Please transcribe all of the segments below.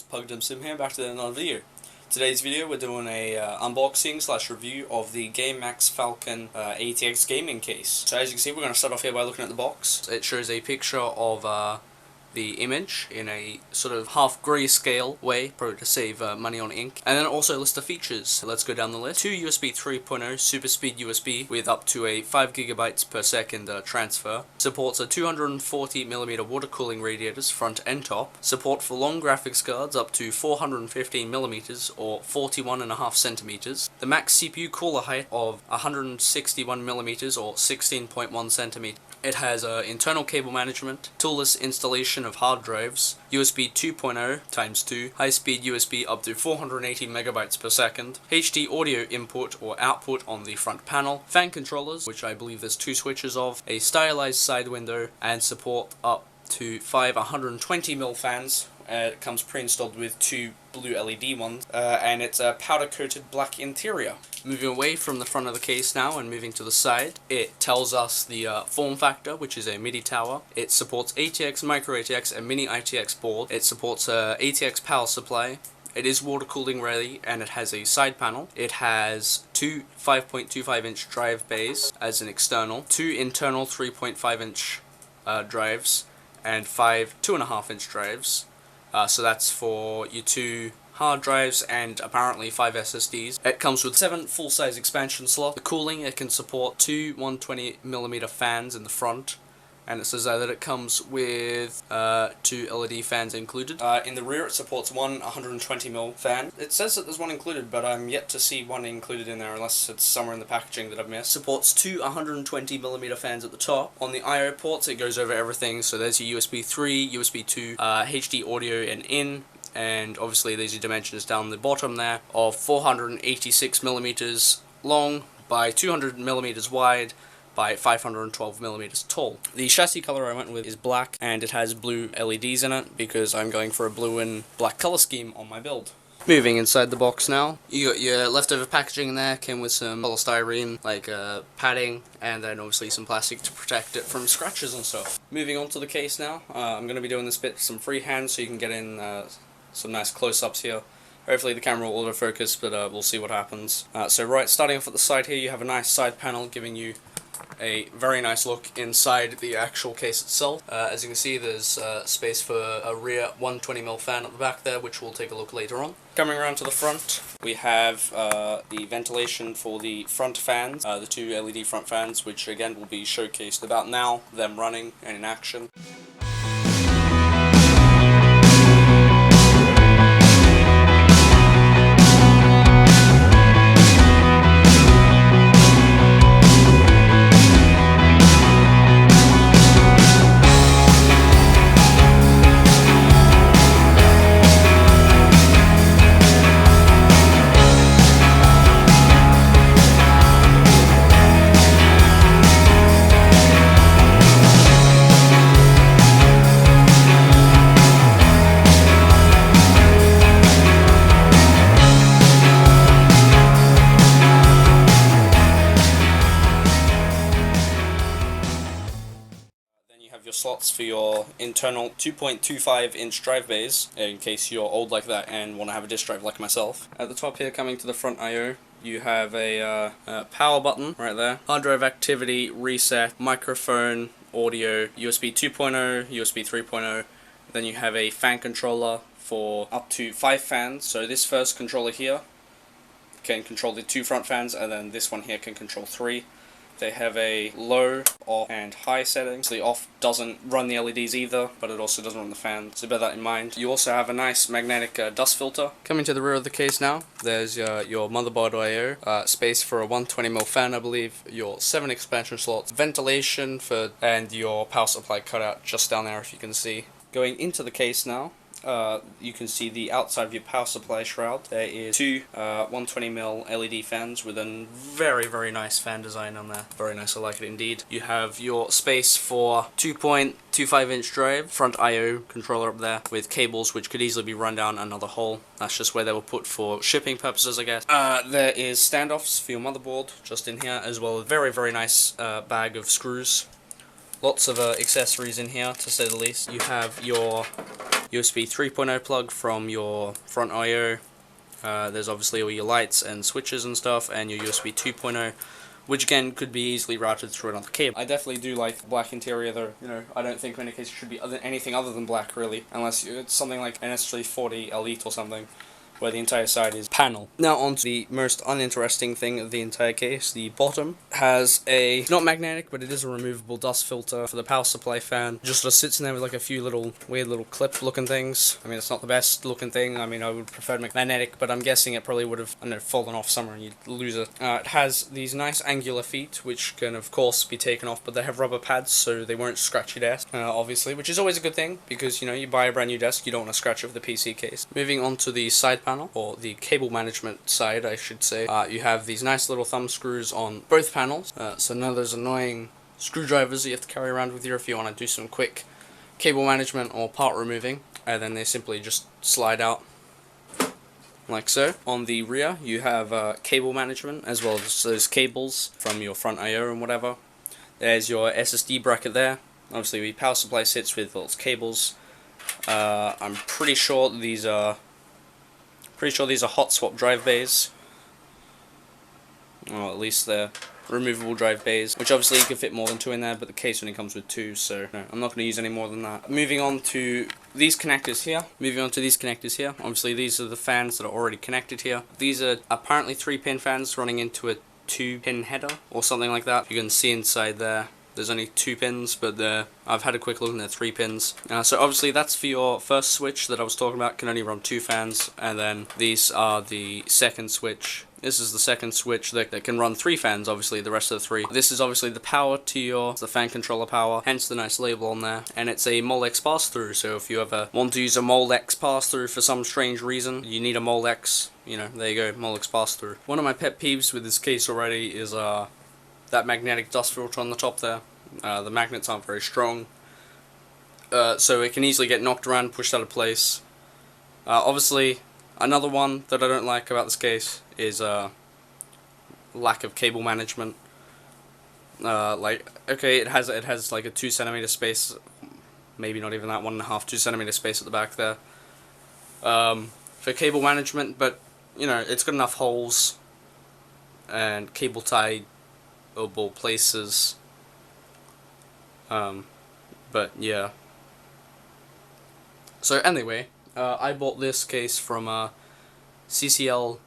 Pugdum Sim here, back to another video. Today's video we're doing a unboxing / review of the GameMax Falcon ATX gaming case. So as you can see, we're going to start off here by looking at the box. It shows a picture of the image in a sort of half grayscale way, probably to save money on ink. And then it also lists the features. Let's go down the list. 2 USB 3.0 super speed USB with up to a 5 GB per second transfer. Supports a 240mm water cooling radiators front and top. Support for long graphics cards up to 415mm or 41.5 centimeters. The max CPU cooler height of 161mm or 16.1 centimeters. It has internal cable management, toolless installation of hard drives, USB 2.0 x 2, high-speed USB up to 480 megabytes per second, HD audio input or output on the front panel, fan controllers, which I believe there's 2 switches of, a stylized side window, and support up to 5 120mm fans. It comes pre-installed with 2 blue LED ones, and it's a powder-coated black interior. Moving away from the front of the case now and moving to the side, it tells us the form factor, which is a MIDI tower. It supports ATX, Micro ATX, and Mini ITX board. It supports ATX power supply. It is water cooling ready, and it has a side panel. It has 2 5.25-inch drive bays as an external, 2 internal 3.5-inch drives, and 5 2.5-inch drives. So that's for your 2 hard drives and apparently 5 SSDs. It comes with 7 full-size expansion slots. The cooling, it can support 2 120mm fans in the front, and it says that it comes with 2 LED fans included. In the rear it supports 1 120mm fan. It says that there's one included, but I'm yet to see one included in there unless it's somewhere in the packaging that I've missed. Supports 2 120mm fans at the top. On the I/O ports it goes over everything, so there's your USB 3, USB 2, HD audio and in, and obviously there's your dimensions down the bottom there of 486mm long by 200mm wide by 512mm tall. The chassis color I went with is black, and it has blue LEDs in it because I'm going for a blue and black color scheme on my build. Moving inside the box now, you got your leftover packaging in there. Came with some polystyrene, like padding, and then obviously some plastic to protect it from scratches and stuff. Moving on to the case now, I'm going to be doing this bit some freehand so you can get in some nice close-ups here. Hopefully the camera will autofocus, but we'll see what happens. So right, starting off at the side here, you have a nice side panel giving you a very nice look inside the actual case itself. As you can see, there's space for a rear 120mm fan at the back there, which we'll take a look later on. Coming around to the front, we have the ventilation for the front fans, the 2 LED front fans, which again will be showcased about now, them running and in action. Your slots for your internal 2.25-inch drive bays, in case you're old like that and want to have a disk drive like myself. At the top here, coming to the front I/O, you have a power button right there, hard drive activity, reset, microphone, audio, USB 2.0, USB 3.0, then you have a fan controller for up to 5 fans. So this first controller here can control the 2 front fans, and then this one here can control 3. They have a low, off, and high settings. The off doesn't run the LEDs either, but it also doesn't run the fan, so bear that in mind. You also have a nice magnetic dust filter. Coming to the rear of the case now, there's your motherboard I/O, space for a 120mm fan, I believe, your 7 expansion slots, ventilation for, and your power supply cutout just down there if you can see. Going into the case now, you can see the outside of your power supply shroud. There is 2 120mm LED fans with a very, very nice fan design on there. Very nice, I like it indeed. You have your space for 2.25-inch drive, front I/O controller up there with cables which could easily be run down another hole. That's just where they were put for shipping purposes, I guess. There is standoffs for your motherboard just in here, as well as a very, very nice bag of screws. Lots of accessories in here, to say the least. You have your USB 3.0 plug from your front I/O. There's obviously all your lights and switches and stuff, and your USB 2.0, which again could be easily routed through another cable. I definitely do like the black interior though. You know, I don't think in any case it should be anything other than black really, unless it's something like an S340 Elite or something, where the entire side is panel. Now on to the most uninteresting thing of the entire case. The bottom has a, not magnetic, but it is a removable dust filter for the power supply fan. Just sort of sits in there with like a few little weird little clip looking things. I mean, it's not the best looking thing. I mean, I would prefer magnetic, but I'm guessing it probably would have, I don't know, fallen off somewhere and you'd lose it. It has these nice angular feet, which can of course be taken off, but they have rubber pads so they won't scratch your desk, obviously, which is always a good thing, because, you know, you buy a brand new desk, you don't want to scratch over the PC case. Moving on to the side panel, or the cable management side, I should say. You have these nice little thumb screws on both panels, so none of those annoying screwdrivers that you have to carry around with you if you want to do some quick cable management or part removing, and then they simply just slide out like so. On the rear you have cable management, as well as those cables from your front I/O and whatever. There's your SSD bracket there. Obviously the power supply sits with those cables. I'm pretty sure these are hot swap drive bays. Or at least they're removable drive bays, which obviously you can fit more than 2 in there, but the case only comes with 2, so no, I'm not going to use any more than that. Moving on to these connectors here. Obviously these are the fans that are already connected here. These are apparently 3-pin fans running into a 2-pin header or something like that. You can see inside there. There's only 2 pins, but I've had a quick look and they're 3 pins. So obviously that's for your first switch that I was talking about, can only run 2 fans, and then these are the second switch. This is the second switch that can run 3 fans, obviously, the rest of the 3. This is obviously the power to the fan controller power, hence the nice label on there. And it's a Molex pass-through, so if you ever want to use a Molex pass-through for some strange reason, you need a Molex, you know, there you go, Molex pass-through. One of my pet peeves with this case already is that magnetic dust filter on the top there. The magnets aren't very strong, so it can easily get knocked around, pushed out of place. Obviously, another one that I don't like about this case is lack of cable management. Like, okay, it has like a 2cm space, maybe not even that, 1.5, 2cm space at the back there, for cable management, but you know, it's got enough holes and cable tieable places. But yeah. So anyway, I bought this case from CCL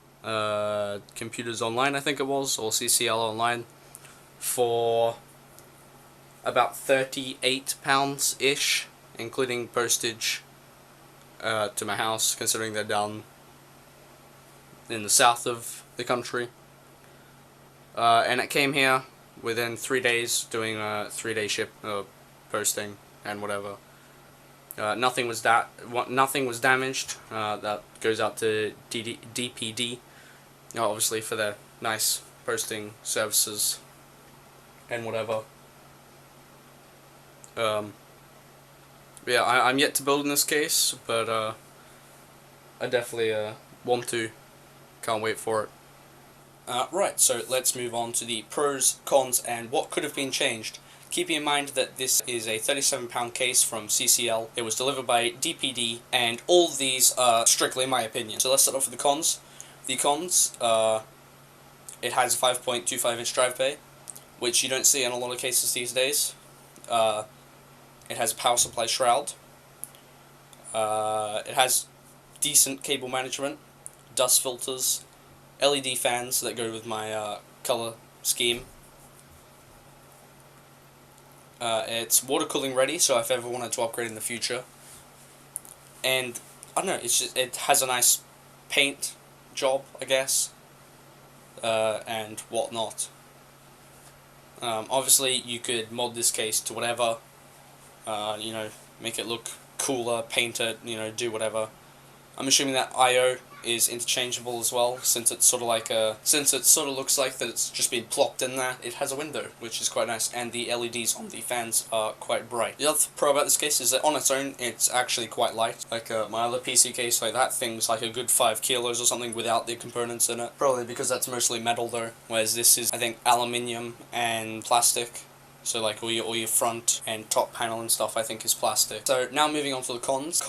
Computers Online, I think it was, or CCL Online, for about £38-ish, including postage to my house, considering they're down in the south of the country. And it came here within 3 days, doing a 3-day posting and whatever. Nothing was damaged. That goes out to DPD, obviously, for their nice posting services and whatever. Yeah, I'm yet to build in this case, but I definitely want to. Can't wait for it. Right, so let's move on to the pros, cons, and what could have been changed. Keeping in mind that this is a £37 case from CCL, it was delivered by DPD, and all these are strictly my opinion. So let's start off with the cons. The cons, it has a 5.25-inch drive bay, which you don't see in a lot of cases these days. It has a power supply shroud. It has decent cable management, dust filters, LED fans that go with my color scheme. It's water cooling ready, so if I ever wanted to upgrade in the future. And I don't know, it has a nice paint job, I guess, and whatnot. Obviously, you could mod this case to whatever, you know, make it look cooler, paint it, you know, do whatever. I'm assuming that I/O is interchangeable as well, since it's sort of like since it sort of looks like that it's just been plopped in there. It has a window, which is quite nice, and the LEDs on the fans are quite bright. The other pro about this case is that on its own, it's actually quite light. Like my other PC case, like that thing's like a good 5 kilos or something without the components in it. Probably because that's mostly metal though, whereas this is, I think, aluminium and plastic. So like all your front and top panel and stuff, I think, is plastic. So now moving on to the cons.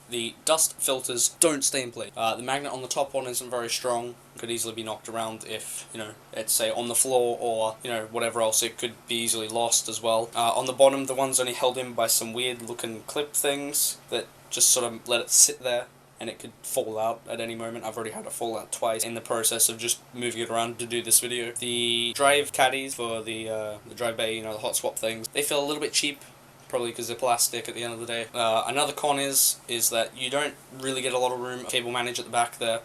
the dust filters don't stay in place. The magnet on the top one isn't very strong. Could easily be knocked around if, you know, it's say on the floor or, you know, whatever else. It could be easily lost as well. On the bottom, the one's only held in by some weird looking clip things that just sort of let it sit there, and it could fall out at any moment. I've already had it fall out twice in the process of just moving it around to do this video. The drive caddies for the drive bay, you know, the hot swap things, they feel a little bit cheap, probably because they're plastic at the end of the day. Another con is that you don't really get a lot of room. Cable manage at the back there.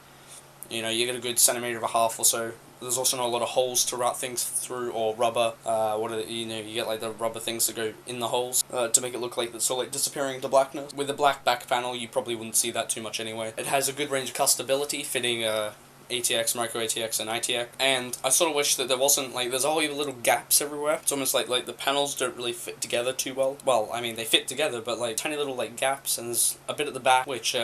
You know, you get a good centimetre and a half or so. There's also not a lot of holes to route things through, or rubber. You get like the rubber things that go in the holes to make it look like it's sort of like disappearing into blackness. With the black back panel, you probably wouldn't see that too much anyway. It has a good range of custability, fitting ATX, Micro ATX, and ITX. And I sort of wish that there wasn't, like, there's all these little gaps everywhere. It's almost like the panels don't really fit together too well. Well, I mean, they fit together, but like tiny little like gaps, and there's a bit at the back which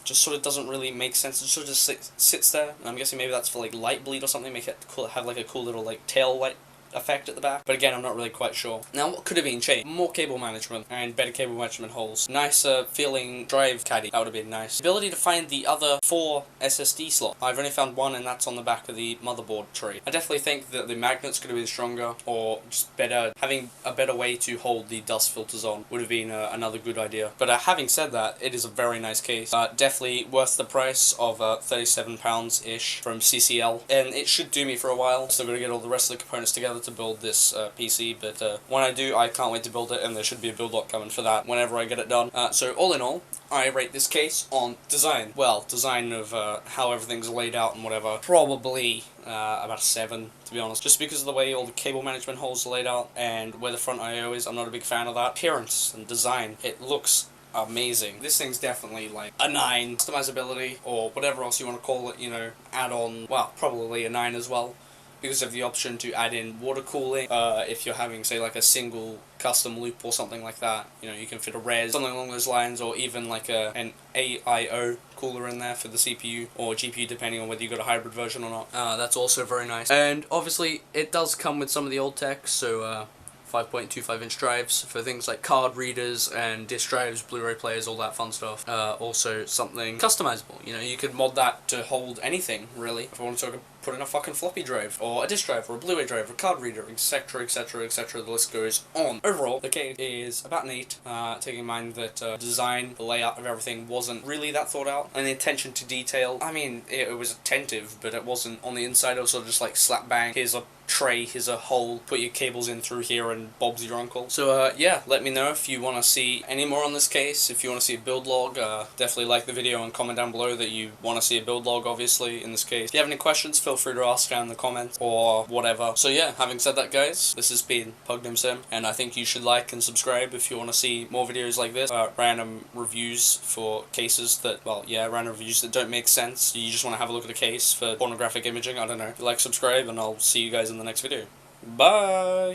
just sort of doesn't really make sense. It sort of just sits there. And I'm guessing maybe that's for like light bleed or something, make it cool, have like a cool little like tail light effect at the back. But again, I'm not really quite sure. Now, what could have been changed? More cable management and better cable management holes. Nicer feeling drive caddy. That would have been nice. Ability to find the other 4 SSD slots. I've only found one, and that's on the back of the motherboard tray. I definitely think that the magnets could have been stronger, or just better. Having a better way to hold the dust filters on would have been another good idea. But having said that, it is a very nice case. Definitely worth the price of £37-ish from CCL, and it should do me for a while. Still gotta get all the rest of the components together to build this PC, but when I do, I can't wait to build it, and there should be a build log coming for that whenever I get it done. So all in all, I rate this case on design. Well, design of how everything's laid out and whatever, probably about a 7, to be honest. Just because of the way all the cable management holes are laid out and where the front I/O is, I'm not a big fan of that. Appearance and design, it looks amazing. This thing's definitely like a 9. Customizability, or whatever else you want to call it, you know, add on, well, probably a 9 as well, because of the option to add in water cooling. If you're having, say, like a single custom loop or something like that, you know, you can fit a res, something along those lines, or even like an AIO cooler in there for the CPU or GPU, depending on whether you got a hybrid version or not. That's also very nice. And obviously, it does come with some of the old tech, so 5.25-inch drives for things like card readers and disk drives, Blu-ray players, all that fun stuff. Also something customizable. You know, you could mod that to hold anything, really. If I want to put in a fucking floppy drive, or a disk drive, or a Blu-ray drive, or a card reader, etc, etc, etc, the list goes on. Overall, the case is about an 8, taking in mind that design, the layout of everything wasn't really that thought out, and the attention to detail, I mean, it was attentive, but it wasn't on the inside. It was sort of just like slap bang, here's a tray, here's a hole, put your cables in through here, and Bob's your uncle. So yeah, let me know if you want to see any more on this case, if you want to see a build log. Definitely like the video and comment down below that you want to see a build log, obviously, in this case. If you have any questions, feel free to ask down in the comments, or whatever. So yeah, having said that, guys, this has been PugNimSim, and I think you should like and subscribe if you want to see more videos like this. Random reviews for cases that, well, yeah, random reviews that don't make sense. You just want to have a look at a case for pornographic imaging, I don't know. Like, subscribe, and I'll see you guys in the next video. Bye!